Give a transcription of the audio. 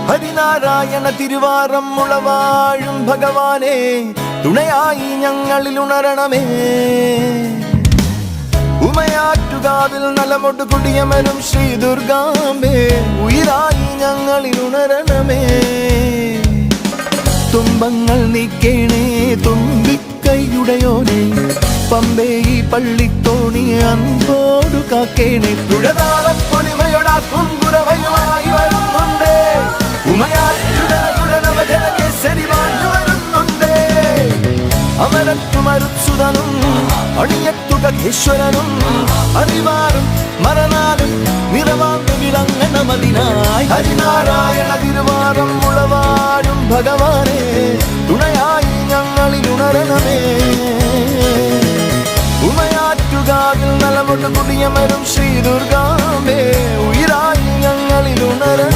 ഹരിനാരായണ തിരുവാറം ഉളവാഴും ഭഗവാനെ, തുണയായി ഞങ്ങളിൽ ഉണരണമേ. ഉമയാറ്റുകാവിൽ നലമൊട്ട് കുടിയമരും ശ്രീ ദുർഗാംബേ, ഉയിരായി ഞങ്ങളിൽ ഉണരണമേ. തുമ്പങ്ങൾ നീക്കേണേ തുമ്പിക്കൈയുടയോനെ, പമ്പേ ഈ പള്ളിത്തോണി അൻപോടു കാക്കേണേ. തുഴതാളം പൊലിമയൊടാ കുങ്കുറവയുമായി വരുന്നുണ്ട്, ഉമയാറ്റുകാരുടെ നവജനകേസരി വാഞ്ഞു വരുന്നുണ്ട്. അമരത്തുമരുത്സുതനും അണിയത്തുകേശ്വരനും, അറിവാറും മറനാലും നിറവാർന്നു വിളങ്ങണമതിനായി. ഹരിനാരായണ തിരുവാറം ഉളവാഴും ഭഗവാനെ, തുണയായി ഞങ്ങളിൽ ഉണരണമേ. ഉമയാറ്റുകാവിൽ നലമൊട്ട് കുടിയമരും ശ്രീ ദുർഗാംബേ, ഉയിരായി ഞങ്ങളിൽ ഉണരണമേ.